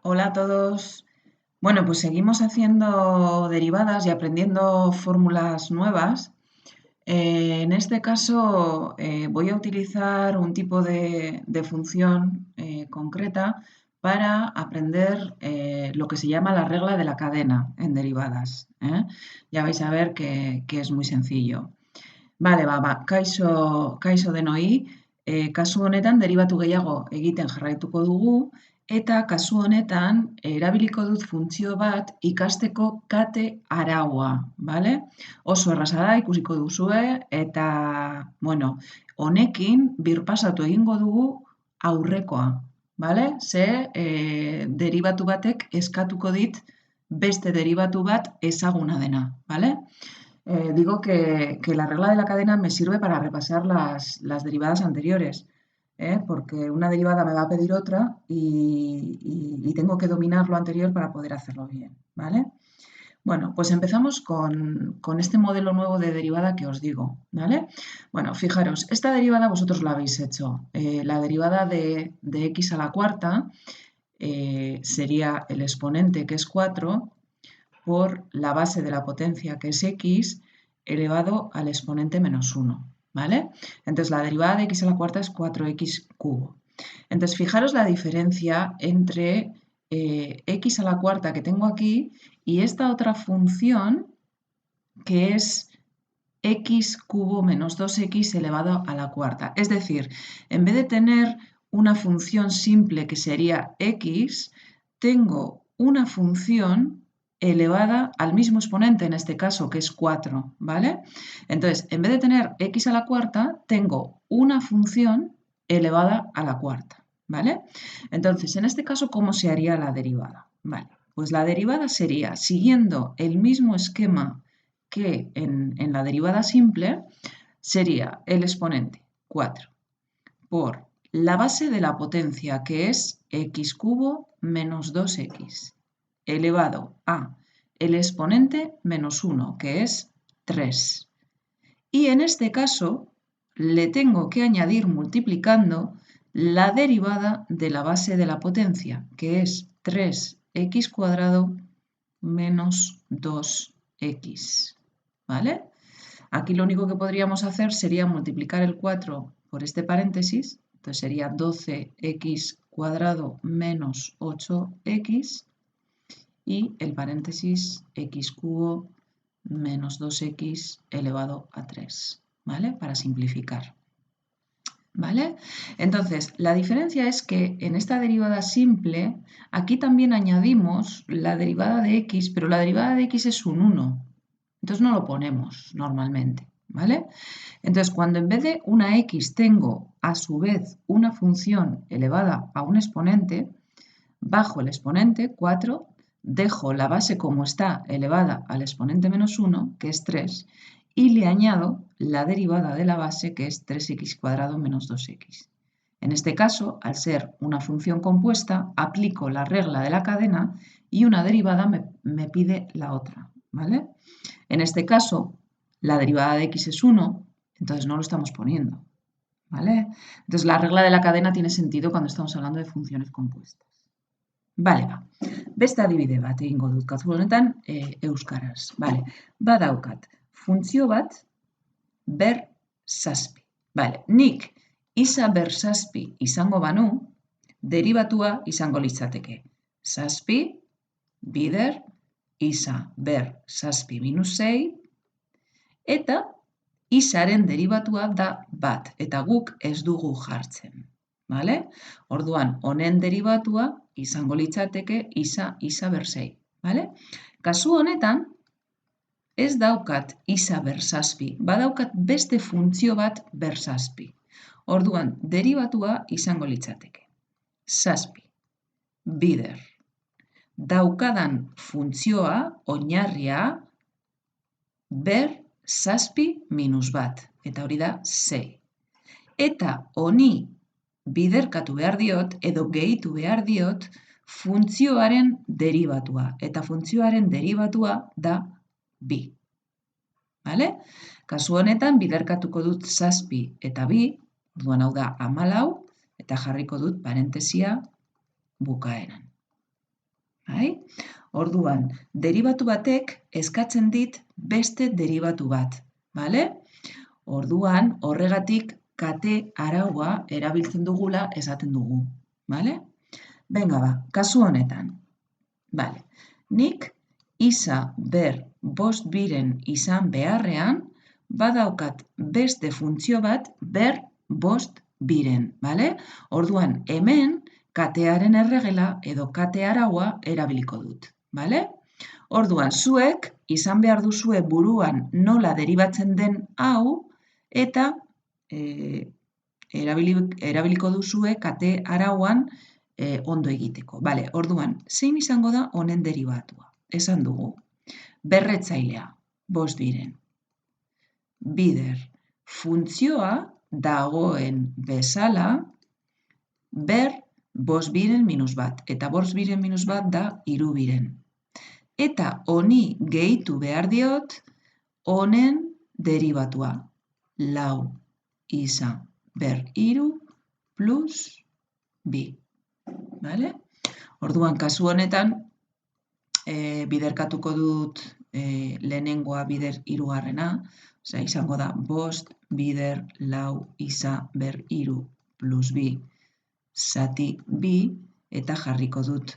Hola a todos. Bueno, pues seguimos haciendo derivadas y aprendiendo fórmulas nuevas. En este caso voy a utilizar un tipo de función concreta para aprender lo que se llama la regla de la cadena en derivadas, ¿eh? Ya vais a ver que es muy sencillo. Vale, kaixo denoi, kasu honetan deribatu gehiago egiten jarraituko dugu, eta kasu honetan erabiliko dut funtzio bat ikasteko kate araua, bale? Oso erraza da, ikusiko duzue, eta, bueno, honekin birpasatu egingo dugu aurrekoa, bale? Ze deribatu batek eskatuko dit beste deribatu bat ezaguna dena, bale? Digo que la regla de la cadena me sirve para repasar las derivadas anteriores, porque una derivada me va a pedir otra y tengo que dominar lo anterior para poder hacerlo bien, ¿vale? Bueno, pues empezamos con este modelo nuevo de derivada que os digo, ¿vale? Bueno, fijaros, esta derivada vosotros la habéis hecho. La derivada de x a la cuarta sería el exponente, que es 4, por la base de la potencia, que es x, elevado al exponente menos 1, ¿vale? Entonces, la derivada de x a la cuarta es 4x cubo. Entonces, fijaros la diferencia entre x a la cuarta que tengo aquí y esta otra función que es x cubo menos 2x elevado a la cuarta. Es decir, en vez de tener una función simple que sería x, tengo una función elevada al mismo exponente, en este caso, que es 4, ¿vale? Entonces, en vez de tener x a la cuarta, tengo una función elevada a la cuarta, ¿vale? Entonces, en este caso, ¿cómo se haría la derivada? Vale, pues la derivada sería, siguiendo el mismo esquema que en la derivada simple, sería el exponente 4 por la base de la potencia, que es x cubo menos 2x, elevado a el exponente menos 1, que es 3. Y en este caso le tengo que añadir multiplicando la derivada de la base de la potencia, que es 3x cuadrado menos 2x, ¿vale? Aquí lo único que podríamos hacer sería multiplicar el 4 por este paréntesis, entonces sería 12x cuadrado menos 8x y el paréntesis x cubo menos 2x elevado a 3, ¿vale? Para simplificar, ¿vale? Entonces, la diferencia es que en esta derivada simple, aquí también añadimos la derivada de x, pero la derivada de x es un 1, entonces no lo ponemos normalmente, ¿vale? Entonces, cuando en vez de una x tengo a su vez una función elevada a un exponente, bajo el exponente 4, dejo la base como está elevada al exponente menos 1, que es 3, y le añado la derivada de la base, que es 3x cuadrado menos 2x. En este caso, al ser una función compuesta, aplico la regla de la cadena y una derivada me pide la otra, ¿vale? En este caso, la derivada de x es 1, entonces no lo estamos poniendo, ¿vale? Entonces la regla de la cadena tiene sentido cuando estamos hablando de funciones compuestas. Bale, ba. Beste adibide bat egingo dut kasu honetan euskaraz. Bale, badaukat funtzio bat ber zazpi. Bale, nik isa ber zazpi izango banu, deribatua izango litzateke. Zazpi, bider, isa ber zazpi minus 6, eta isaren deribatua da bat, eta guk ez dugu jartzen. Vale? Orduan, honen deribatua izango litzateke isa ber 6. Vale? Kasu honetan, ez daukat isa ber zazpi, badaukat beste funtzio bat ber zazpi. Orduan, deribatua izango litzateke. Zazpi, bider. Daukadan funtzioa, oinarria, ber zazpi minus bat, eta hori da 6. Eta honi biderkatu behar diot, edo gehitu behar diot, funtzioaren deribatua. Eta funtzioaren deribatua da bi. Vale? Kasu honetan, biderkatuko dut zazpi eta bi, orduan hau da 14, eta jarriko dut parentesia bukaeran. Orduan, deribatu batek eskatzen dit beste deribatu bat, bale? Orduan, horregatik kate araua erabiltzen dugula esaten dugu, bale? Benga ba, kasu honetan. Bale, nik isa ber bost biren izan beharrean, badaukat beste funtzio bat ber bost biren, bale? Orduan, hemen katearen erregela edo kate araua erabiliko dut, bale? Orduan, zuek izan behar duzue buruan nola deribatzen den hau eta erabiliko duzue kate arauan ondo egiteko. Bale, orduan, zein izango da honen deribatua? Esan dugu, berretzailea, bost biren. Bider, funtzioa dagoen bezala, ber bost biren minus bat. Eta bost biren minus bat da hiru biren. Eta honi gehitu behar diot, honen deribatua. Lau isa ber hiru plus bi. Vale? Orduan, kasu honetan, biderkatuko dut lehenengoa bider hirugarrena, osea, izango da bost bider lau isa ber hiru plus bi zati bi, eta jarriko dut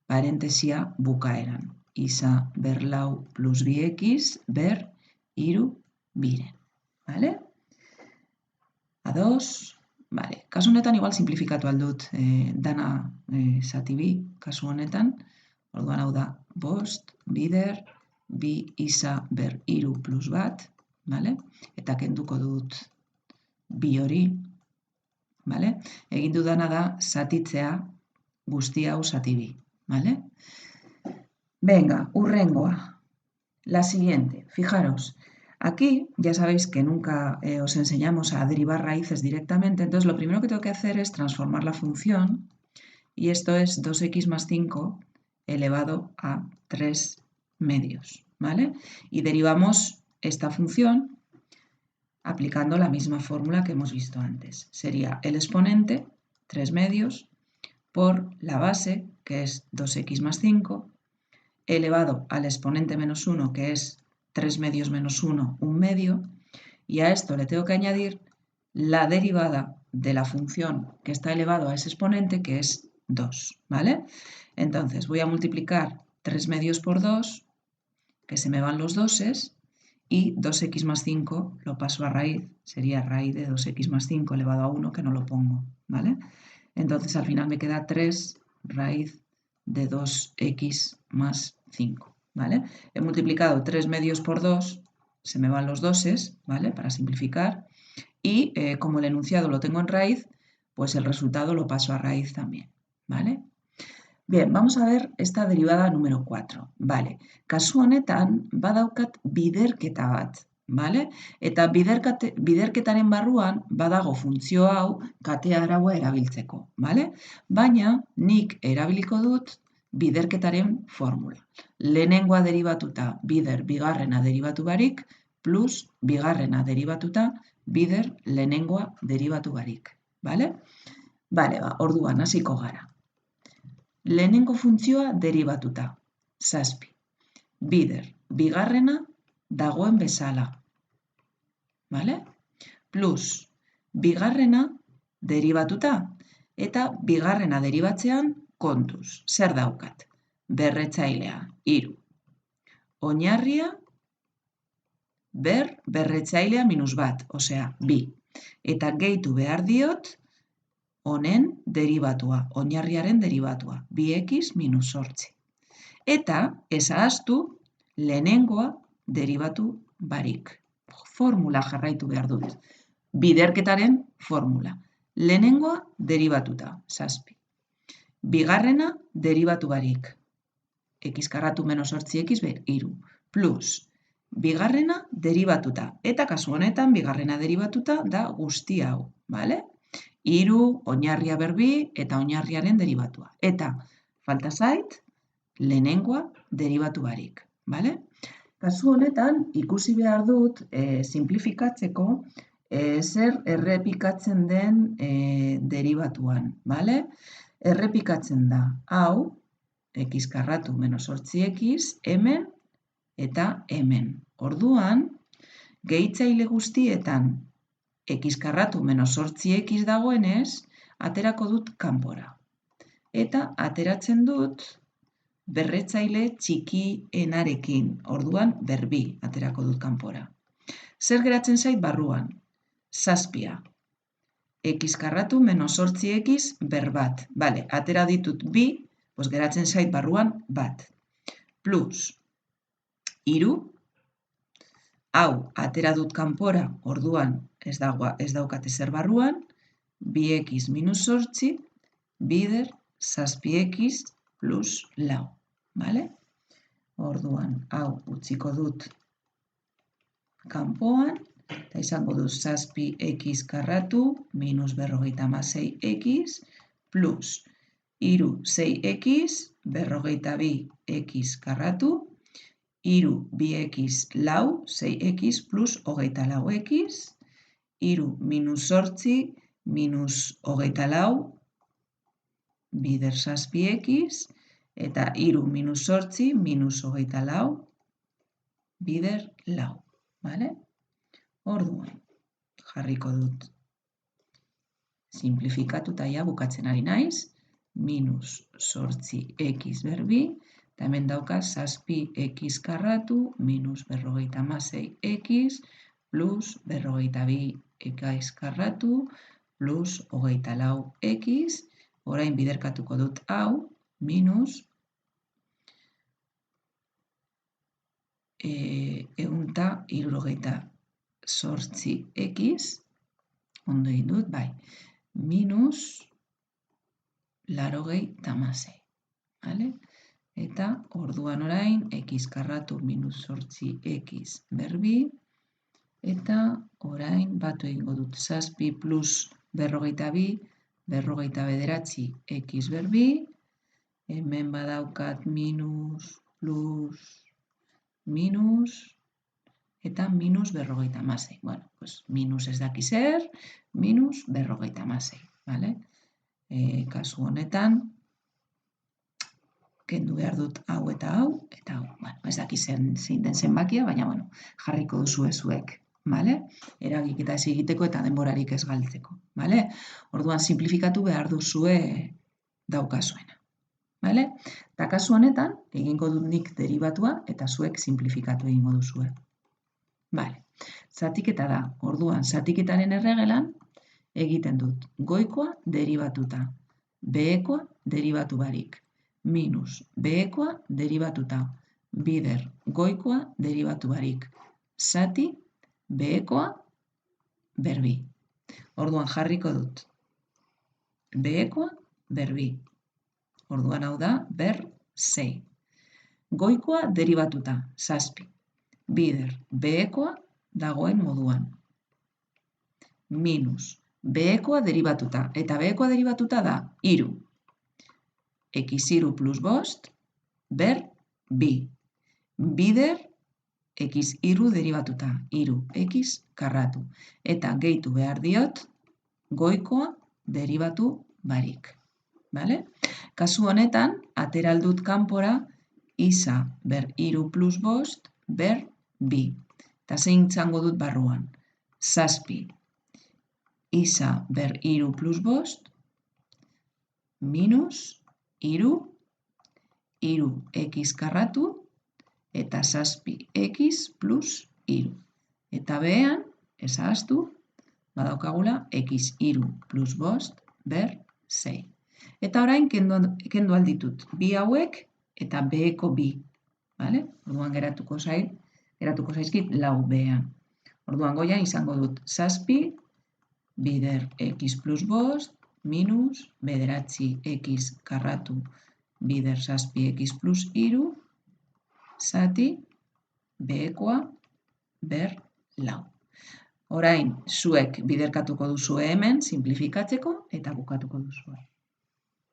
parentesia bukaeran. Isa ber lau plus bi x ber hiru biren. Vale? Ados? Vale. Kasu honetan igual simplifikatu aldut dana zati bi, kasu honetan. Orduan hau da, bost, bider, bi isa ber hiru plus bat, vale? Eta kenduko dut bi hori, vale? Egin dudana da zatitzea guzti hau zati bi, vale? Venga, hurrengoa. La siguiente, fijaros. Aquí ya sabéis que nunca os enseñamos a derivar raíces directamente, entonces lo primero que tengo que hacer es transformar la función, y esto es 2x más 5 elevado a 3 medios, ¿vale? Y derivamos esta función aplicando la misma fórmula que hemos visto antes. Sería el exponente, 3 medios, por la base, que es 2x más 5, elevado al exponente menos 1, que es 3 medios menos 1, 1 medio, y a esto le tengo que añadir la derivada de la función que está elevado a ese exponente, que es 2, ¿vale? Entonces voy a multiplicar 3 medios por 2, que se me van los doses, y 2x más 5 lo paso a raíz, sería raíz de 2x más 5 elevado a 1, que no lo pongo, ¿vale? Entonces al final me queda 3 raíz de 2x más 5, ¿vale? He multiplicado 3 medios por 2, se me van los doses, ¿vale? Para simplificar, y como el enunciado lo tengo en raíz, pues el resultado lo paso a raíz también, ¿vale? Bien, vamos a ver esta derivada número 4, ¿vale? Kasu honetan badaukat biderketa bat, ¿vale? Eta biderketaren barruan badago funtzio hau kate araua erabiltzeko, ¿vale? Baina nik erabiliko dut biderketaren formula. Lehenengoa deribatuta bider bigarrena deribatu barik, plus bigarrena deribatuta bider lehenengoa deribatu barik, ¿vale? Bale, ba, orduan hasiko gara. Lehenengo funtzioa deribatuta, 7. Bider, bigarrena dagoen bezala, vale? Plus, bigarrena deribatuta, eta bigarrena deribatzean kontuz. Zer daukat? Berretzailea, 3. Oinarria, berretzailea minus bat, osea, 2. Eta gehitu behar diot, honen deribatua, oinarriaren deribatua, 2x minus 8. Eta ez ahaztu lehenengoa deribatu barik. Formula jarraitu behar dut. Biderketaren formula. Lehenengoa deribatuta, 7. Bigarrena deribatu barik. X karratu menos 8x ber, 3. Plus, bigarrena deribatuta. Eta kasu honetan, bigarrena deribatuta da guzti hau, bale? 3, oinarria berbi eta oinarriaren deribatua. Eta, falta zait, lehenengoa deribatu barik. Bale? Kasu honetan, ikusi behar dut, simplifikatzeko, zer errepikatzen den deribatuan. Bale? Errepikatzen da hau, x karratu menos 8x, hemen eta hemen. Orduan, gehitzaile guztietan x karratu menos 8x dagoenez, aterako dut kanpora. Eta ateratzen dut berretzaile txikienarekin, orduan berbi aterako dut kanpora. Zer geratzen zait barruan? 7. X karratu menos 8x berbat. Bale, atera ditut bi, geratzen zait barruan bat. Plus, 3, hau atera dut kanpora, orduan ez daukate zer barruan, 2x minus 8, bider 7x plus 4. Bale? Orduan, hau utziko dut kanpoan, eta izango dut 7x karratu minus 56x plus 6x 42x karratu, 2x lau, 6x plus 24x, 3 minus 8 minus 24, bider 7x, eta 3 minus 8 minus 24, bider 4. Bale? Orduan, jarriko dut simplifikatuta ja bukatzen ari naiz, minus 8x berbi, eta hemen dauka 7x karratu minus 56x plus 42x karratu plus 24x, orain biderkatuko dut hau, minus 168x, ondo egin dut, bai, minus 86. Vale? Eta orduan orain, x karratu minus 8x berbi, eta orain batu egingo dut 7 plus 42, 49x berbi, hemen badaukat minus, plus, minus, eta minus 56. Bueno, minus ez daki zer, minus 56. Vale? Kasu honetan, kendu behar dut hau eta hau, eta hau. Bueno, ez daki zein den zenbakia, baina bueno, jarriko duzue zuek. Vale? Eragiketa ez egiteko eta denborarik ez galtzeko. Vale? Orduan, simplifikatu behar duzue daukazuena. Vale? Eta kasu honetan, egingo dut nik deribatua eta zuek simplifikatu egingo duzue. Vale. Zatiketa da. Orduan, zatiketaren erregelan egiten dut goikoa deribatuta, behekoa deribatu barik, minus behekoa deribatuta, bider goikoa deribatu barik, zati behekoa berbi. Orduan jarriko dut behekoa berbi. Orduan hau da ber 6. Goikoa deribatuta, 7. Bider behekoa dagoen moduan. Minus behekoa deribatuta, eta behekoa deribatuta da 3. X3 plus 5, ber 2. Bider x3 deribatuta, 3x karratu. Eta gehitu behar diot, goikoa deribatu barik. Vale? Kasu honetan, ateraldut kanpora, isa ber 3 plus 5, ber 2. Eta zein txango dut barruan? 7. Isa ber 3 plus 5, minus 3, 3x karratu, eta 7x plus 3. Eta behean, ez ahaztu, badaukagula x3 plus 5 ber 6. Eta orain kendu alditut, bi hauek eta beheko bi. Vale? Orduan geratuko zaizkit lau behean. Orduan goian izango dut 7, bider x plus 5, minus bederatzi x karratu, bider 7x plus 3, zati behekoa ber 4. Orain, zuek biderkatuko duzue hemen, simplifikatzeko, eta bukatuko duzue.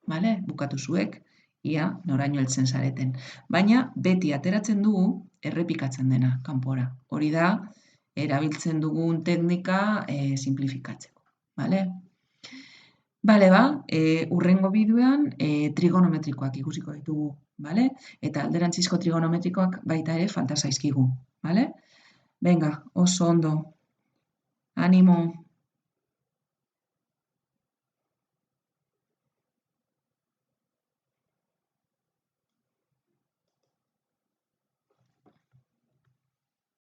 Vale? Bukatu zuek, ia noraino heltzen zareten. Baina, beti ateratzen dugu, errepikatzen dena, kanpora. Hori da, erabiltzen dugun teknika simplifikatzeko. Vale? Bale, ba, hurrengo bideoan trigonometrikoak ikusiko ditugu, bale? Eta alderantzizko trigonometrikoak baita ere falta zaizkigu, bale? Venga, oso ondo. Animo.